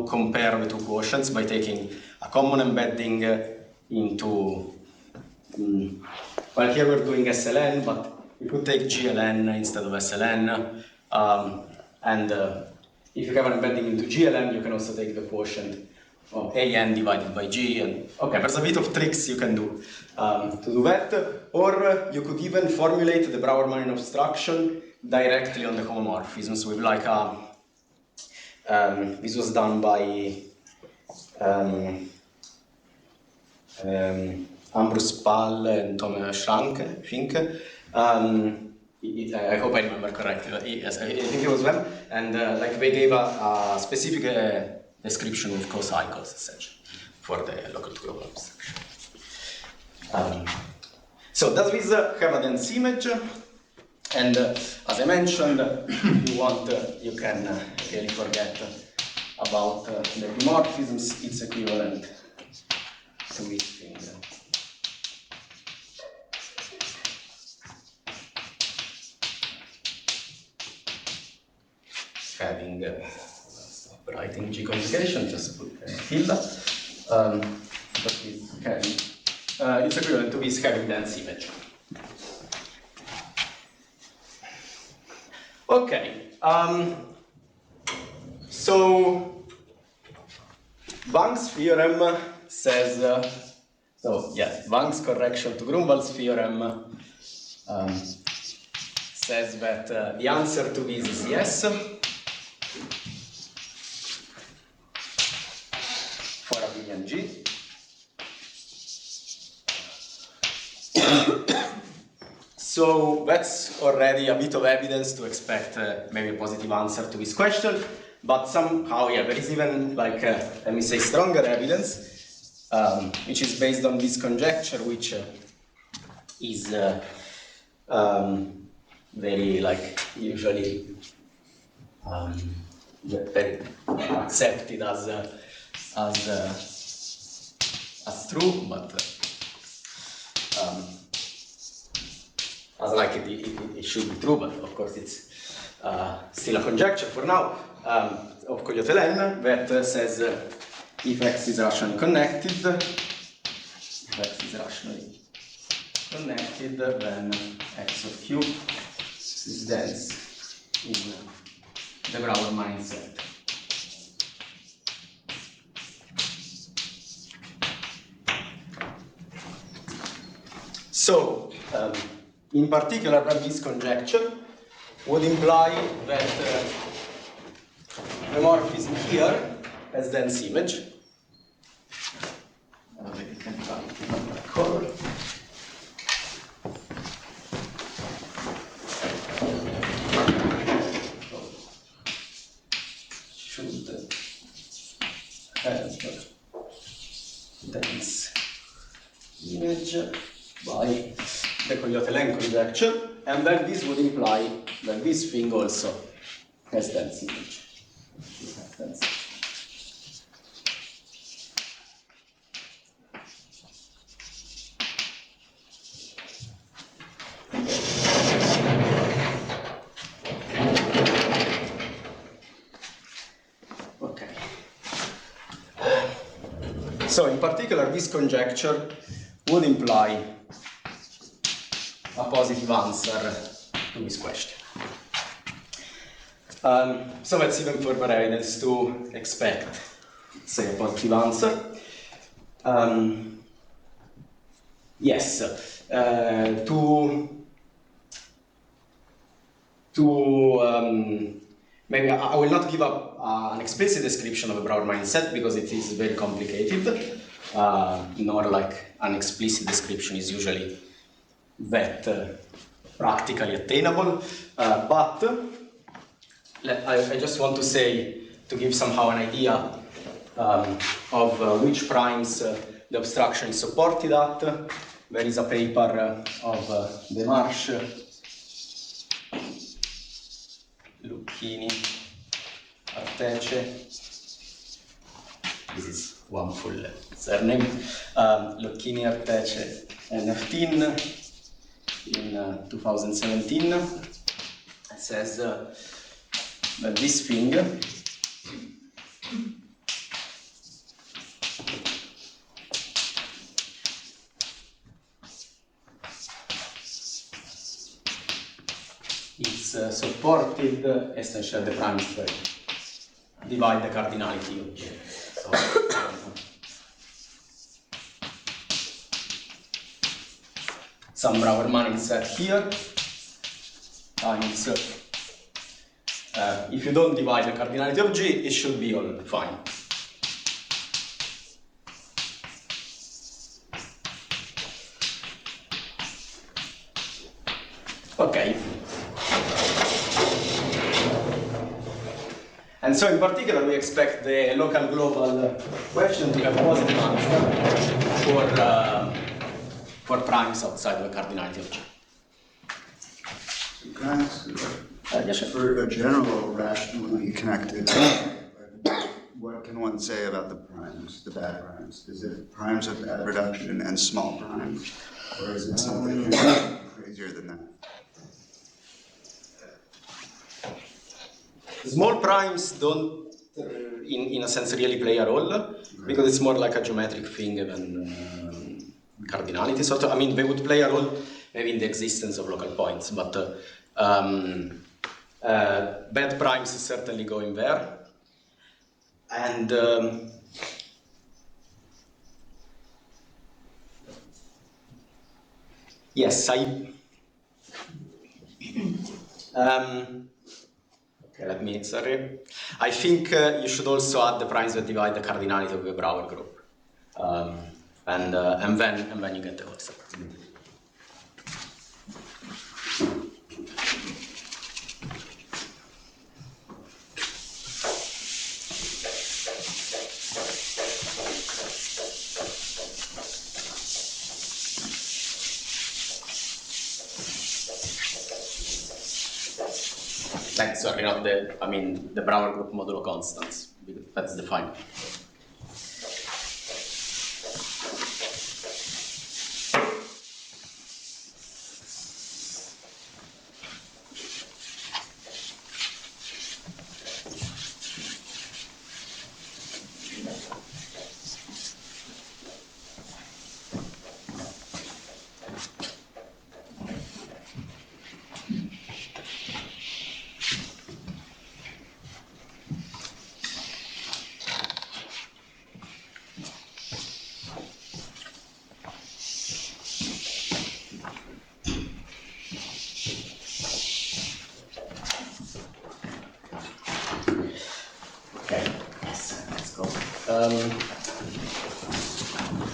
compare the two quotients by taking a common embedding into, well, here we're doing SLN, but we could take GLN instead of SLN. If you have an embedding into GLN, you can also take the quotient of AN divided by G. And okay, there's a bit of tricks you can do to do that. Or you could even formulate the Brauer-Manin obstruction directly on the homomorphisms with like a, this was done by Ambrus Pall and Thomas Schinke. I hope I remember correctly. Yes, I think it was them. And like they gave a specific description with co-cycles, essentially, for the local to global obstruction. So does this have a dense image? And as I mentioned, you can really forget about the epimorphisms. It's equivalent to this thing. Having stop writing G conjugation, just put tilde. But it's equivalent to this having dense image. Okay. So Wang's theorem says, Wang's correction to Grunwald's theorem says that the answer to this is yes. For a billion G. So that's already a bit of evidence to expect maybe a positive answer to this question. But somehow, yeah, there is even like, let me say, stronger evidence, which is based on this conjecture, which is very, like, usually very accepted as true, but as like it should be true, but of course it's still a conjecture for now, of Coyote-Lenn, that says if X is rationally connected, then X of Q is dense in the Brauer-Manin set. So, in particular, this conjecture would imply that the morphism here has dense image. Maybe can try to color. Should have dense image by the Coyote-Lenn conjecture, and then this would imply that this thing also has dense image. Okay. So in particular, this conjecture would imply a positive answer to this question. So that's even further evidence to expect, say, a positive answer. Yes, maybe I will not give up an explicit description of a Brauer-Manin set because it is very complicated, nor like an explicit description is usually that practically attainable, but I just want to say, to give somehow an idea of which primes the obstruction is supported at. There is a paper of Demarche, Lucchini, Artece. This is one full surname. Lucchini, Artece, and Nertin in 2017. It says that this thing it's supported essentially the prime square. Divide the cardinality of G. So, some Brauer-Manin set here times if you don't divide the cardinality of G, it should be all fine. Okay. And so in particular, we expect the local global question to have positive answer for primes outside the cardinality of G. Can I ask, for a general rationally connected, what can one say about the primes, the bad primes? Is it primes of bad reduction and small primes? Or is it something crazier than that? Small primes don't, in a sense, really play a role, because it's more like a geometric thing than cardinality. Sort of, I mean, they would play a role maybe in the existence of local points, but bad primes certainly go in there. And yes, okay, let me, sorry. I think you should also add the primes that divide the cardinality of the Brauer group. And then you get the whole set. Sorry, not the, I mean, the Brauer group modulo constants, because that's the final.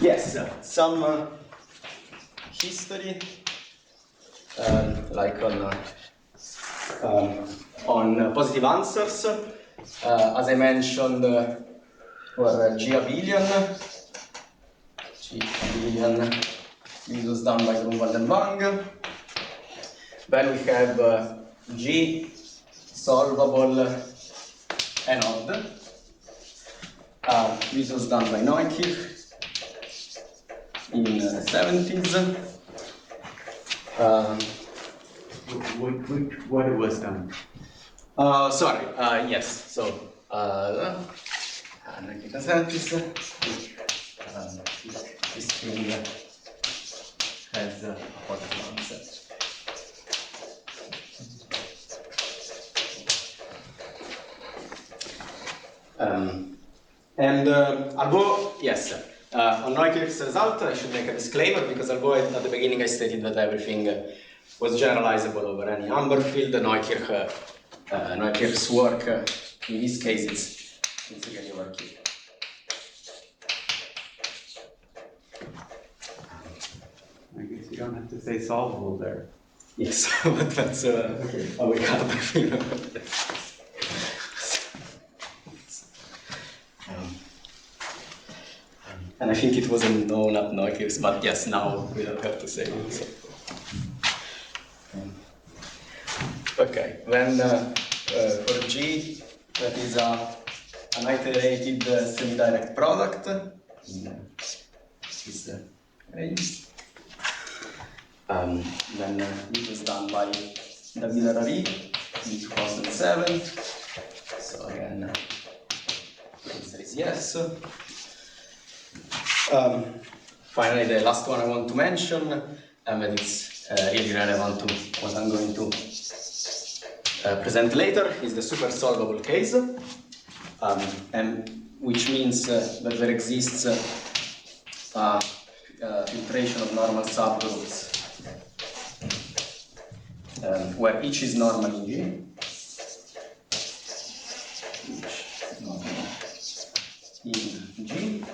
Yes, some history, like on positive answers. As I mentioned, for G abelian, this was done by Grunwald and Wang. Then we have G solvable and odd. This was done by Neukirch in the 70s. What was done? Sorry, yes, so Neukirch 70s. This thing has a positive answer. Although, yes, on Neukirch's result, I should make a disclaimer, because although at the beginning I stated that everything was generalizable over any Amber field, Neukirch's work, in this case, it's really working. I guess you don't have to say solvable there. Yes, but that's how we got the field. And I think it wasn't known at Neukirch, but yes, now we don't have to say it. So. Okay, then for G, that is an iterated semi-direct product. Then it was done by David Harari in 2007. So again, the answer is yes. Finally, the last one I want to mention, and it's really relevant to what I'm going to present later is the supersolvable case, and which means that there exists filtration of normal subgroups where each is normal in G. In G,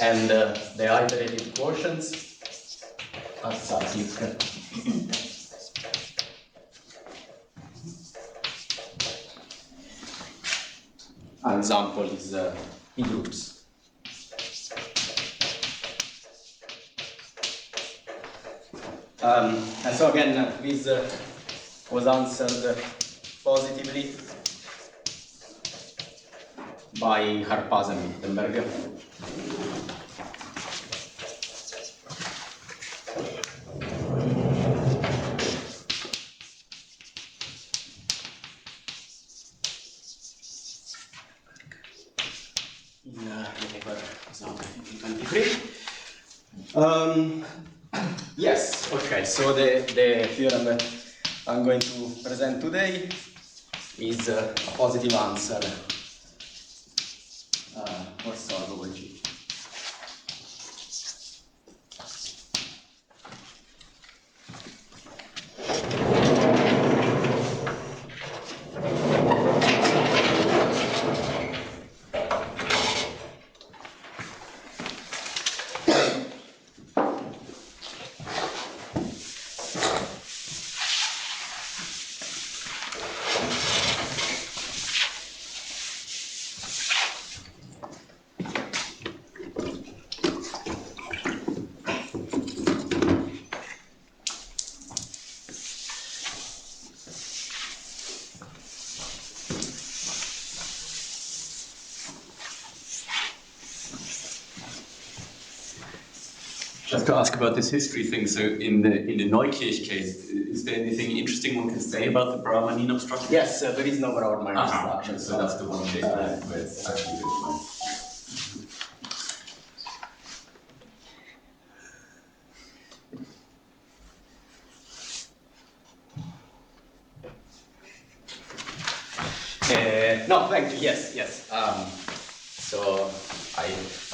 and the iterated quotients are cyclic. An example is E groups. And so again, this was answered positively by Harpaz and Wittenberg. In the paper 1923. Yes, okay, so the theorem that I'm going to present today is a positive answer for solvable G. Just to ask about this history thing, so in the Neukirch case, is there anything interesting one can say about the Brauer-Manin obstruction? Yes, there is no Brauer-Manin obstruction. So that's the one case where it's actually good. No, thank you. Yes, yes. So I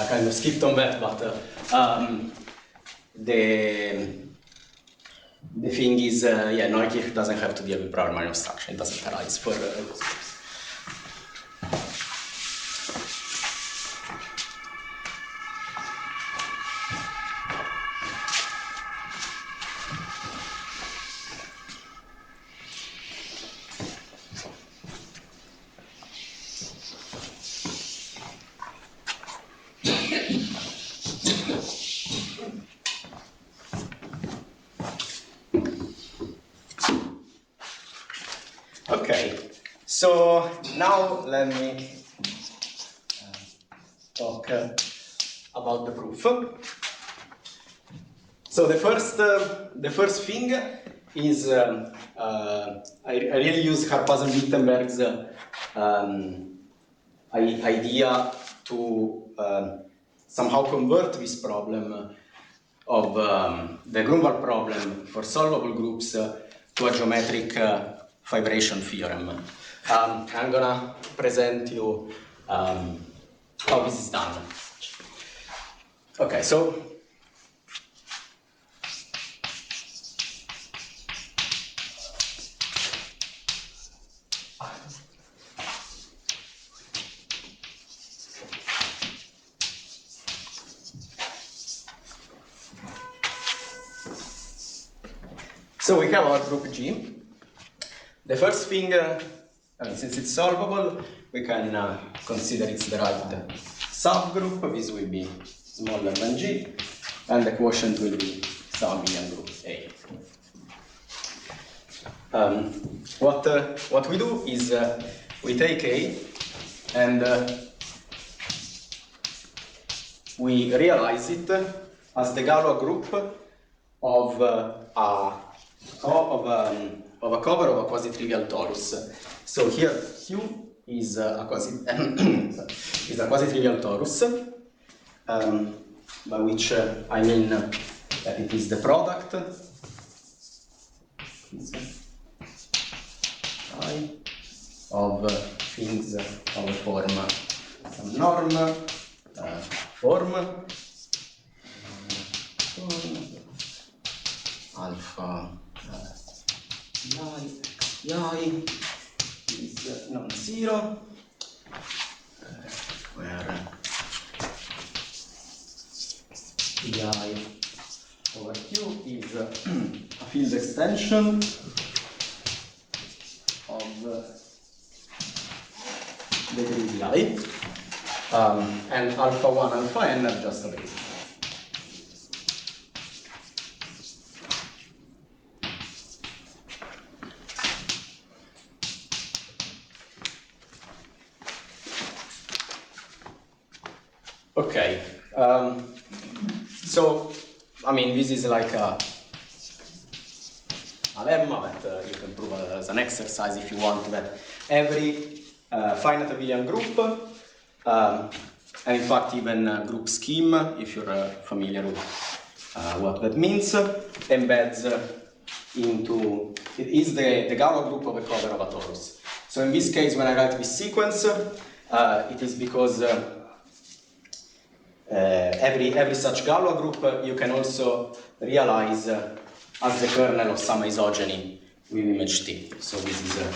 kind of skipped on that, but the thing is, yeah, Neukirch doesn't have to deal with Brauer-Manin obstruction. It doesn't arise for those groups. Okay, so now let me talk about the proof. So the first thing is I really use Harpaz and Wittenberg's idea to somehow convert this problem of the Grunwald problem for solvable groups to a geometric fibration theorem. I'm gonna present you how this is done. Okay, so we have our group G. The first thing, since it's solvable, we can consider its derived subgroup. This will be smaller than G, and the quotient will be some abelian group A. What we do is we take A and we realize it as the Galois group of a cover of a quasi-trivial torus. So here Q is a quasi-trivial torus, by which I mean that it is the product of things of a form, some norm, form, alpha I is non-zero, where I over Q is a field extension of degree I, and alpha 1, alpha n are just a basis. Okay, so, I mean, this is like a lemma that you can prove as an exercise if you want, that every finite abelian group, and in fact even group scheme, if you're familiar with what that means, embeds into, it is the Galois group of a cover of a torus. So in this case, when I write this sequence, it is because every such Galois group you can also realize as the kernel of some isogeny with image T. So this is an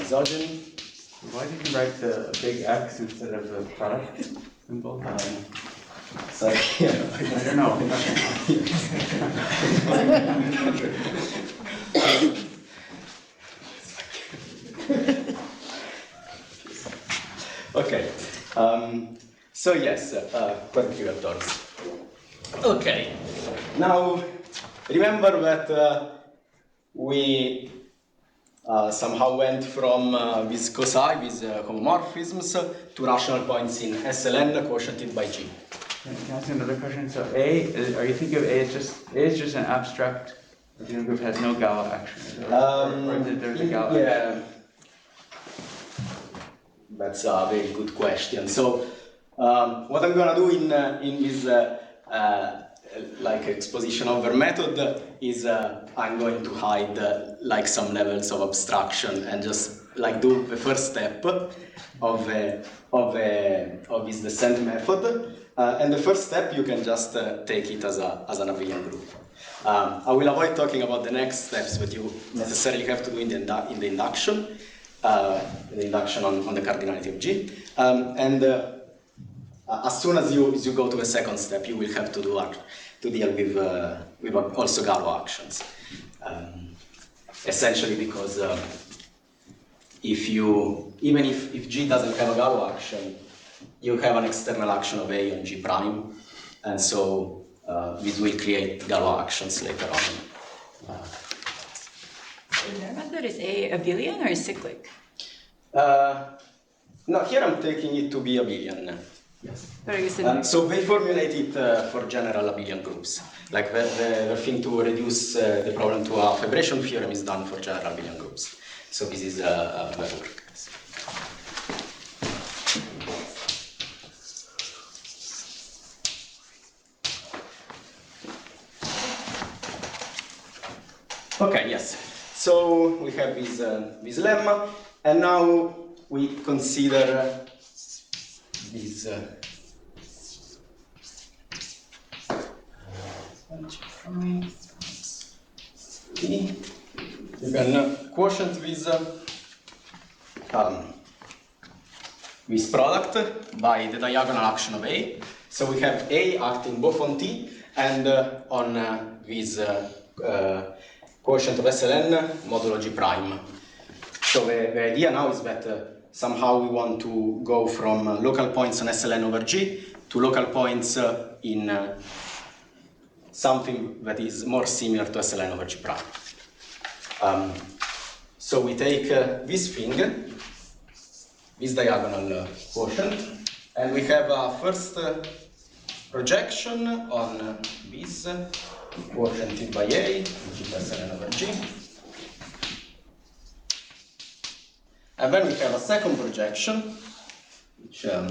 isogeny. Why did you write the big X instead of the product symbol? Sorry, I don't know. Okay. So yes, quasi-trivial torus. Okay. Now remember that we somehow went from these cosi, these homomorphisms, to rational points in SLN quotiented by G. Can I ask another question? So A, are you thinking of A as just an abstract abelian group has no Galois action? Or is it there's a Galois action? Yeah, that's a very good question. So what I'm gonna do in this like exposition of our method is I'm going to hide like some levels of abstraction and just like do the first step of this descent method. And the first step you can just take it as an abelian group. I will avoid talking about the next steps that you necessarily have to do in the induction, on the cardinality of G, as soon as you go to the second step, you will have to deal with also Galois actions. Essentially because even if G doesn't have a Galois action, you have an external action of A on G prime, and so this will create Galois actions later on. In their method, is A abelian or is cyclic? No, here I'm taking it to be abelian. Yes. But I guess So they formulate it for general abelian groups. Like the thing to reduce the problem to a fibration theorem is done for general abelian groups. So this is their work. Okay, yes. So we have this lemma, and now we consider this you can quotient this product by the diagonal action of A. So we have A acting both on T and on this quotient of SLN modulo G prime. So the idea now is that somehow we want to go from local points on SLN over G to local points in something that is more similar to SLN over G prime. So we take this thing, this diagonal quotient, and we have a first projection on this quotiented by A, which is SLN over G. And then we have a second projection, which I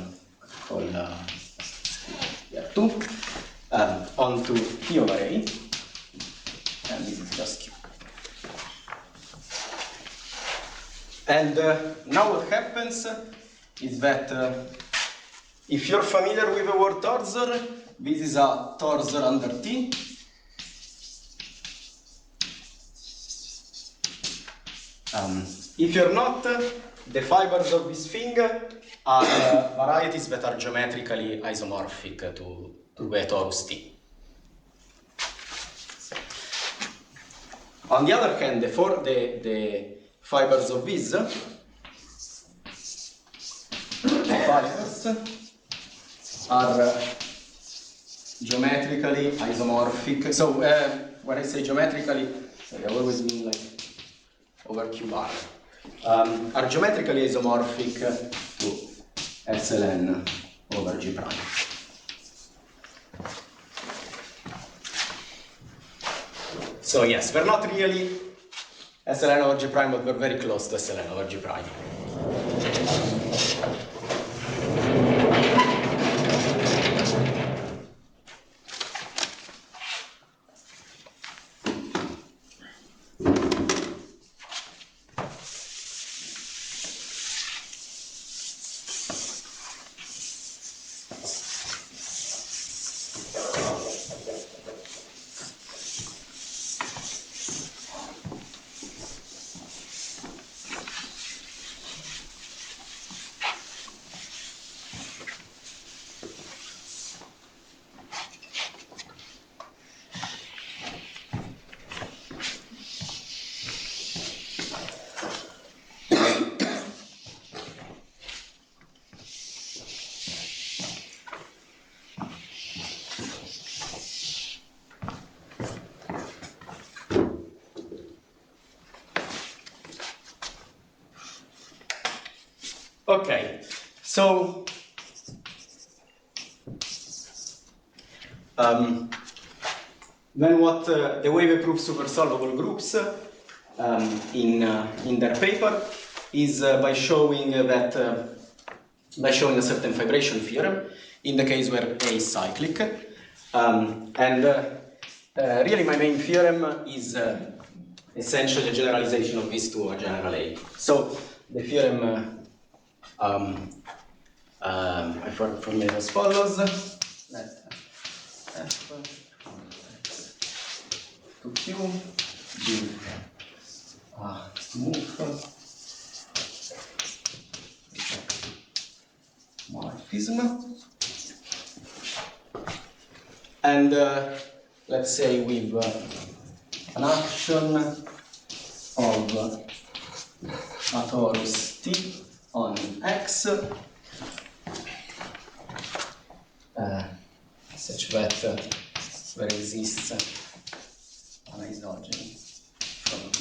call R2, onto P over A, and this is just Q. And now what happens is that if you're familiar with the word torsor, this is a torsor under T. If you're not, the fibers of this thing are varieties that are geometrically isomorphic to the torus T. On the other hand, the fibers of this fibers are geometrically isomorphic. So when I say geometrically, sorry, I always mean like over QR. Are geometrically isomorphic to SLN over G prime. So yes, we're not really SLN over G prime, but we're very close to SLN over G prime. Okay, so then what the way they prove supersolvable groups in their paper is by showing that by showing a certain fibration theorem in the case where A is cyclic, really my main theorem is essentially a generalization of this to a general A. So the theorem I formulate as follows. Let F to Q be smooth morphism, and let's say with an action of a torus T on X such that there exists an isogeny from P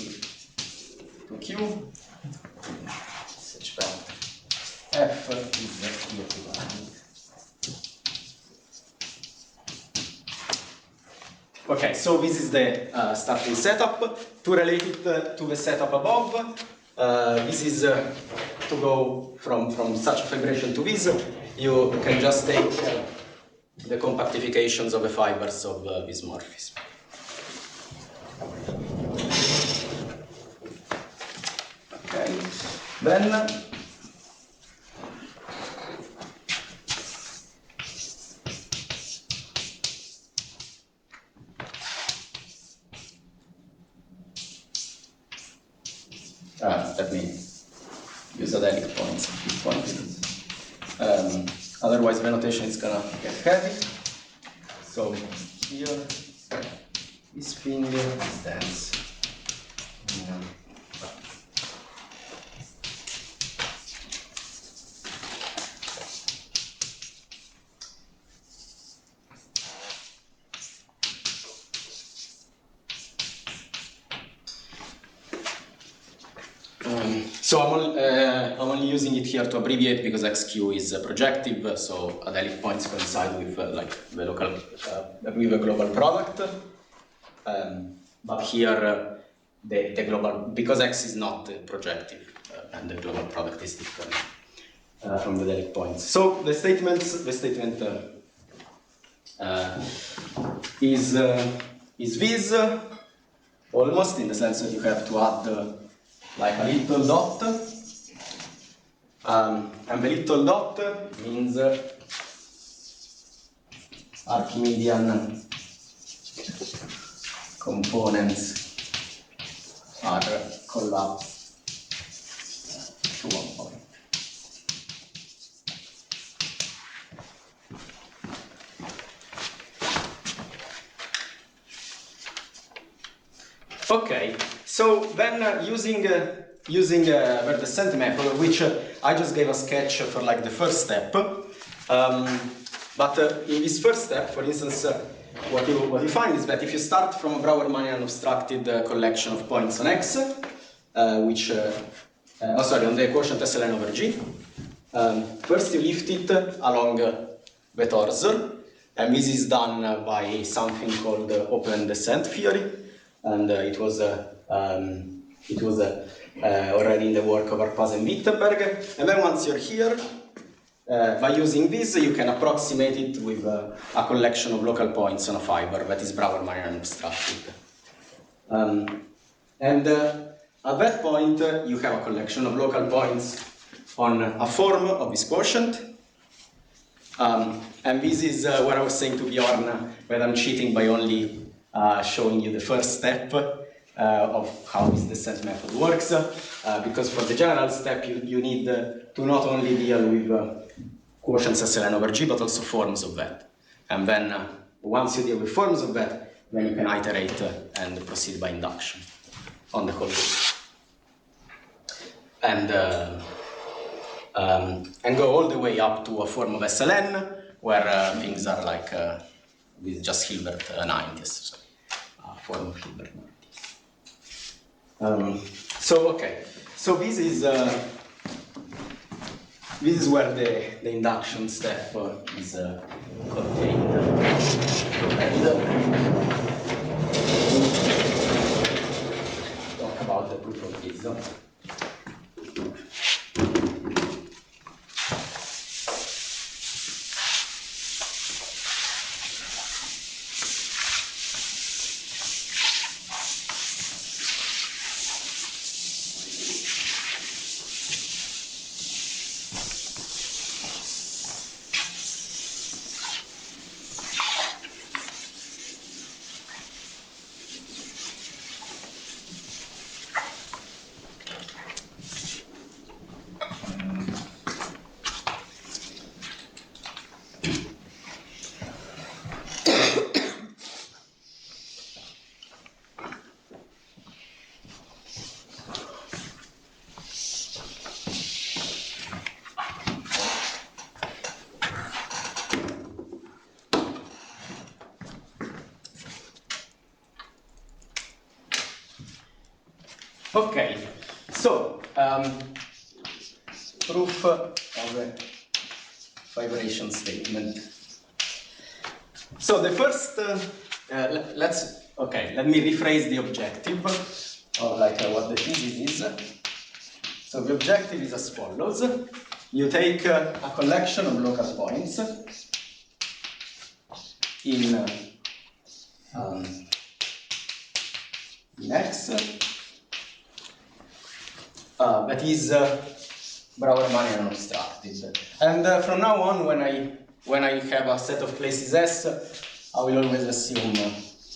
to Q such that F is equivalent. Okay, so this is the starting setup. To relate it to the setup above, this is to go from such a fibration to this, you can just take the compactifications of the fibers of this morphism. Okay, then let me use adelic points at this point. Otherwise the notation is gonna get heavy. So here this finger stands. So I'm only using it here to abbreviate because XQ is projective, so adelic points coincide with like the local with the global product. But here the global, because X is not projective and the global product is different from the adelic points. So the statement is this almost, in the sense that you have to add like a little dot And the little dot means Archimedean components are collapsed to one point. Okay, so then using the descent method, which I just gave a sketch for like the first step, but in this first step, for instance, what you find is that if you start from a Brauer-Manin obstructed collection of points on X, which on the quotient SLN over G, first you lift it along the torsor, and this is done by something called open descent theory. And it was already in the work of Harpaz and Wittenberg. And then once you're here, by using this, you can approximate it with a collection of local points on a fiber that is Brauer-Manin obstructed. And at that point, you have a collection of local points on a form of this quotient. And this is what I was saying to Bjorn, that I'm cheating by only showing you the first step of how this descent method works, because for the general step you need to not only deal with quotients SLN over G, but also forms of that. And then once you deal with forms of that, then you can iterate and proceed by induction on the whole list. And go all the way up to a form of SLN, where things are like with just Hilbert 90s, form of Hilbert 90s. So this is where the induction step is contained. And talk about the proof of this. Okay, so proof of a fibration statement. So the first, let me rephrase the objective of what the thesis is. So the objective is as follows: you take a collection of local points in X. That is Brauer-Manin obstructed. And from now on, when I have a set of places S, I will always assume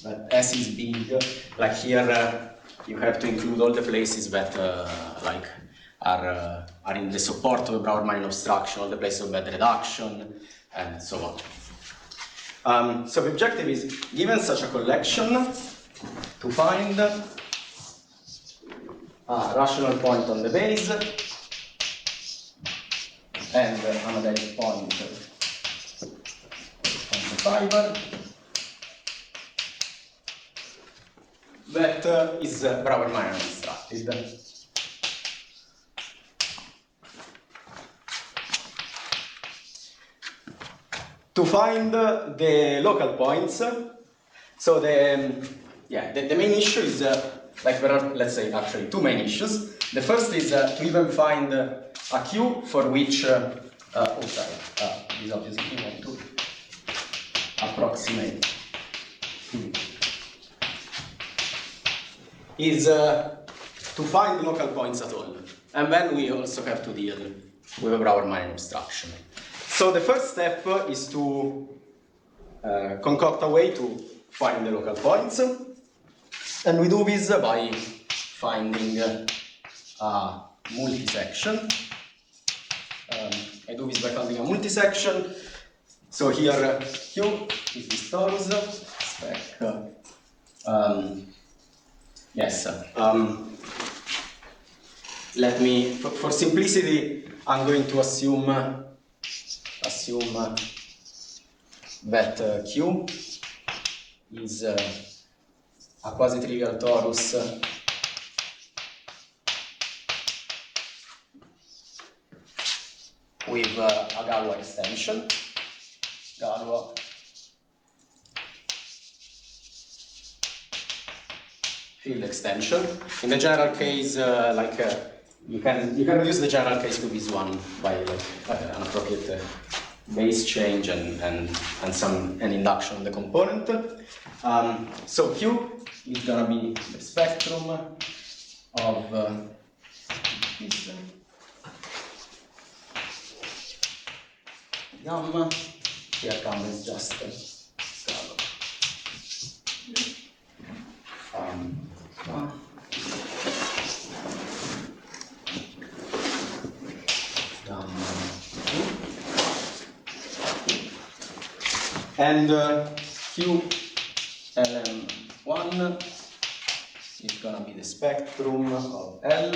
that S is big. Like here, you have to include all the places that are in the support of the Brauer-Manin obstruction, all the places of bad reduction, and so on. So the objective is, given such a collection, to find a rational point on the base and another point on the fiber that is Brauer-Manin obstructed. To find the local points, so the main issue is there are, let's say, actually two main issues. The first is to even find a Q for which, this obviously you want to approximate, is to find local points at all. And then we also have to deal with a Brauer-Manin obstruction. So the first step is to concoct a way to find the local points, and we do this by finding a multisection. I do this by finding a multisection. So here Q is this torus spec. Yes. Let me, for simplicity, I'm going to assume that Q is a quasi-trivial torus with a Galois extension. Galois field extension. In the general case, you can reduce the general case to this one by an appropriate base change and some induction on the component. So Q is gonna be the spectrum of this gamma. Here gamma is just and Q LM1 is gonna be the spectrum of L.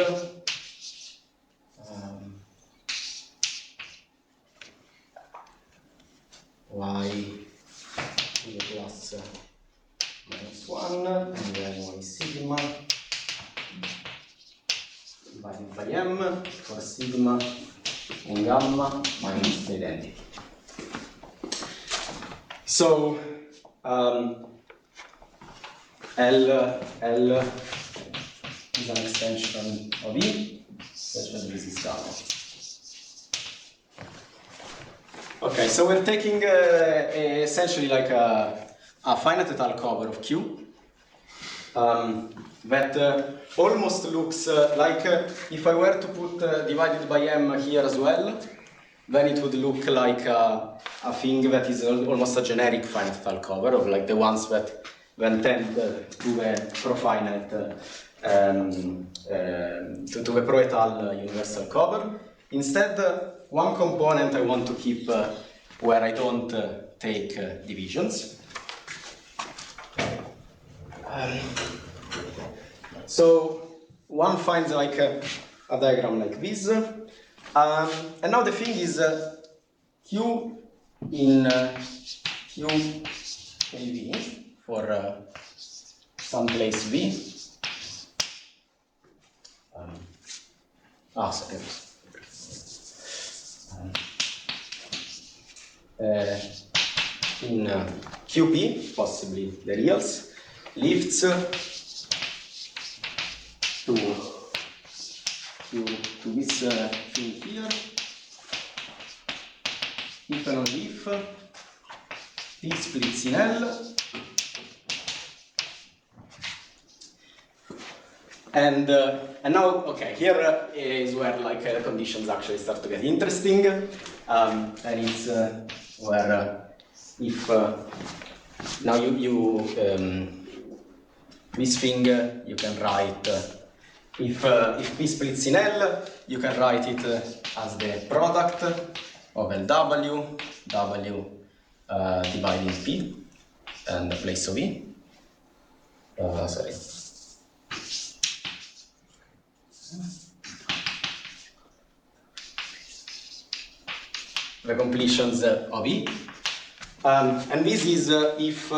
Y to the plus -1, and then Y sigma divided by M for sigma in gamma minus the identity. So L is an extension of E, such that this is gamma. Okay, so we're taking essentially like a finite total cover of Q that almost looks like if I were to put divided by M here as well, then it would look like a thing that is almost a generic finite total cover of like the ones that then tend to the profinite to the proetal universal cover. Instead, one component I want to keep where I don't take divisions. So one finds like a diagram like this, and now the thing is Q in Q KV for some place V. Sorry. In QP, possibly the reals, lifts to this thing here. If and only if P splits in L, and now, okay, here is where like the conditions actually start to get interesting, and it's where if now you this thing you can write if P splits in L, you can write it as the product of LW, W dividing P and the place of E. Sorry. The completions of E. And this is if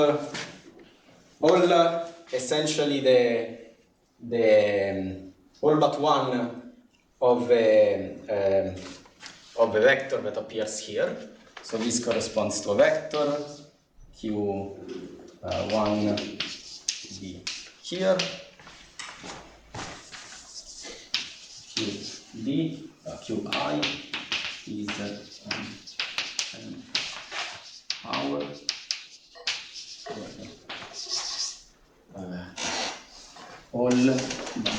all essentially the all but one of the vector that appears here. So this corresponds to a vector Q1 B here, QD, QI is power all but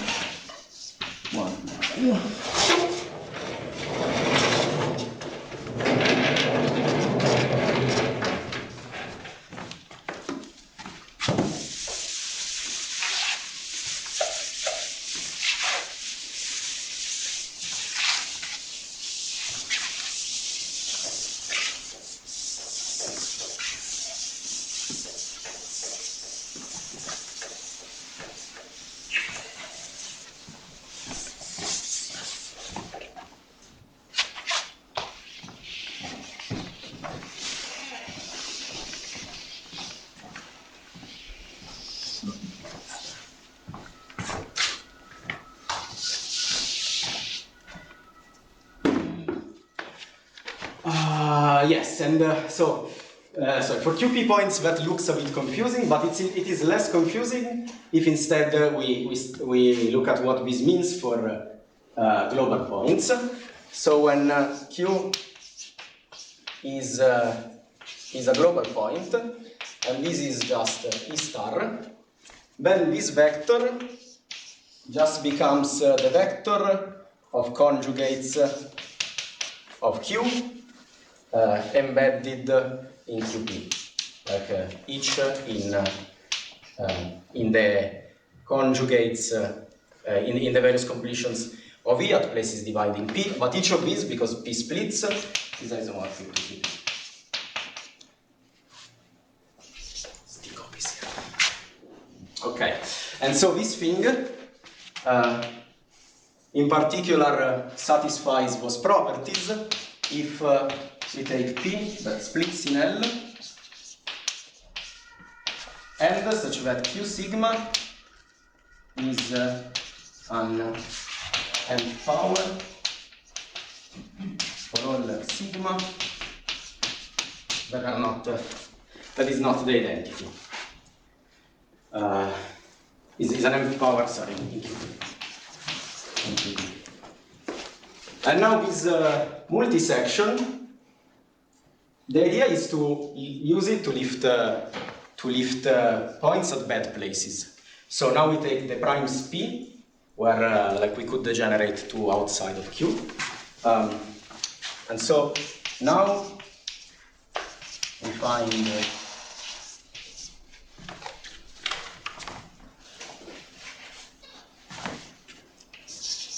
one. Yes, and so for QP points that looks a bit confusing, but it is less confusing if instead we look at what this means for global points. So when Q is a global point, and this is just E star, then this vector just becomes the vector of conjugates of Q embedded in QP, like each in the conjugates in the various completions of E at places dividing P, but each of these, because P splits, is isomorphic to P. Still copies here. Okay, and so this thing in particular satisfies those properties if we take P that splits in L and such that Q sigma is an n power for all sigma that are not that is not the identity. Is an n power, sorry, in QP. And now this multi-section, the idea is to use it to lift points at bad places. So now we take the primes P, where like we could degenerate to outside of Q. And so now we find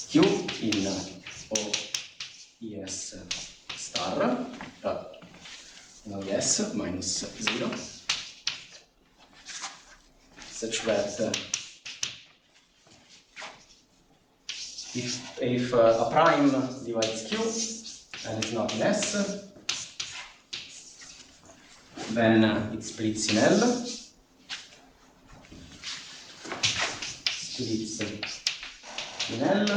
Q in OES star, OES minus 0, such that if a prime divides Q and is not in S, then it splits in L, splits in L,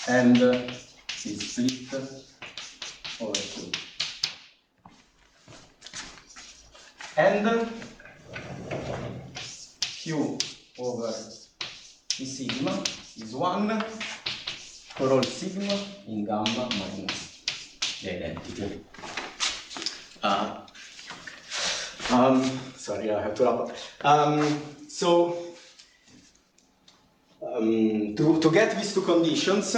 and is split over Q. And Q over P sigma is 1 for all sigma in gamma minus the identity. Sorry, I have to wrap up. To get these two conditions,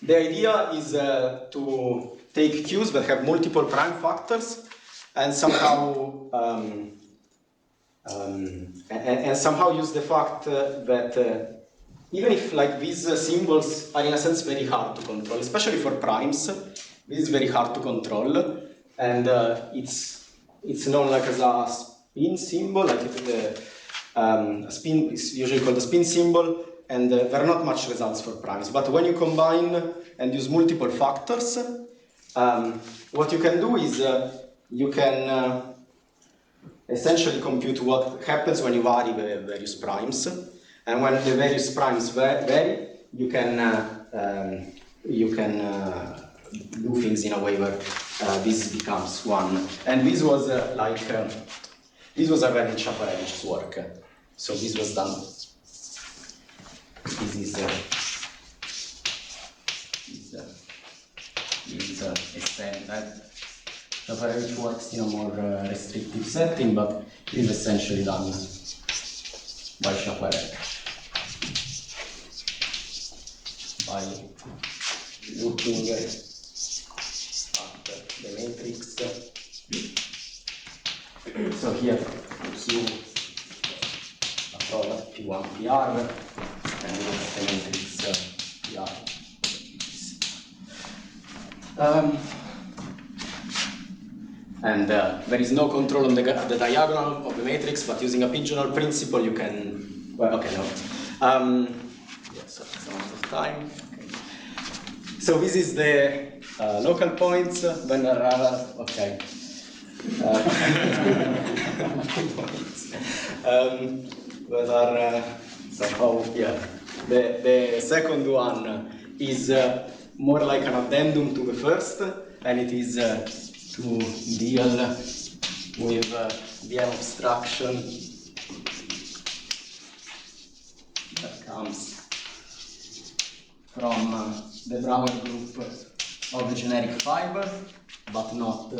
the idea is to take Qs that have multiple prime factors and somehow use the fact that even if like these symbols are in a sense very hard to control, especially for primes, this is very hard to control, and it's known like as a spin symbol, like a spin is usually called a spin symbol, and there are not much results for primes. But when you combine and use multiple factors, what you can do is you can essentially compute what happens when you vary the various primes, and when the various primes vary, you can do things in a way where this becomes 1. And this was this was already Chaparevich's work. So this was done. This is extended. Chaparevich works in a more restrictive setting, but it is essentially done by Chaparevich. By looking at the matrix. So here, Q, a product P1 PR, and we look at the matrix PR. And there is no control on the diagonal of the matrix, but using a pigeonhole principle, you can. Well, okay, no. Yes, it's a lot of time. Okay. So this is the local points. When okay. That are somehow, yeah. The second one is more like an addendum to the first, and it is to deal with the obstruction that comes from the Brauer group of the generic fiber, but not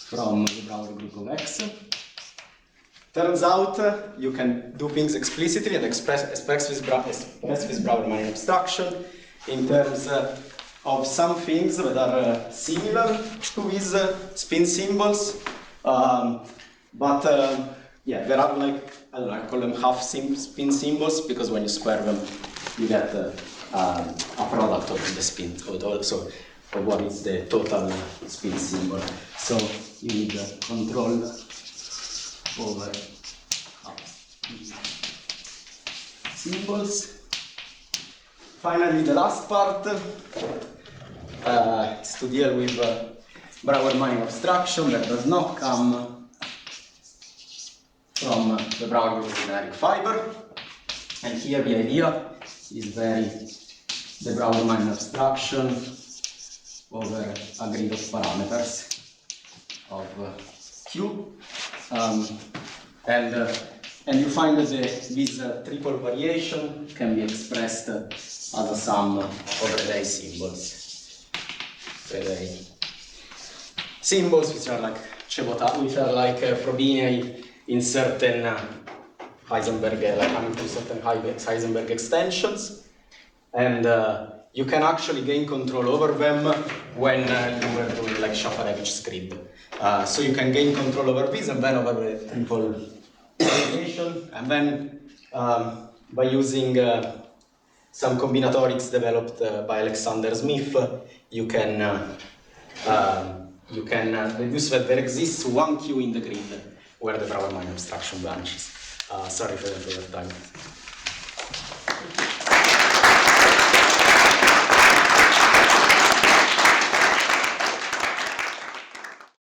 from the Brauer group of X. Turns out you can do things explicitly and express this Brauer-Manin obstruction in terms of some things that are similar to these spin symbols, yeah, there are like, I don't know, I call them half spin symbols because when you square them, you get a product of the spin, so of what is the total spin symbol. So you need control over symbols. Finally, the last part is to deal with Brauer-Manin obstruction that does not come from the Brauer group generic fiber. And here the idea is the Brauer-Manin obstruction over a grid of parameters of Q. And you find that this triple variation can be expressed as a sum of Relay symbols. Relay symbols which are like Frobenius in certain Heisenberg, like coming to certain Heisenberg extensions. And you can actually gain control over them when you were doing like Shafarevich grid. So you can gain control over this and then over the triple variation, and then by using some combinatorics developed by Alexander Smith, you can deduce that there exists one Q in the grid where the Brauer-Manin obstruction vanishes. Sorry for your time.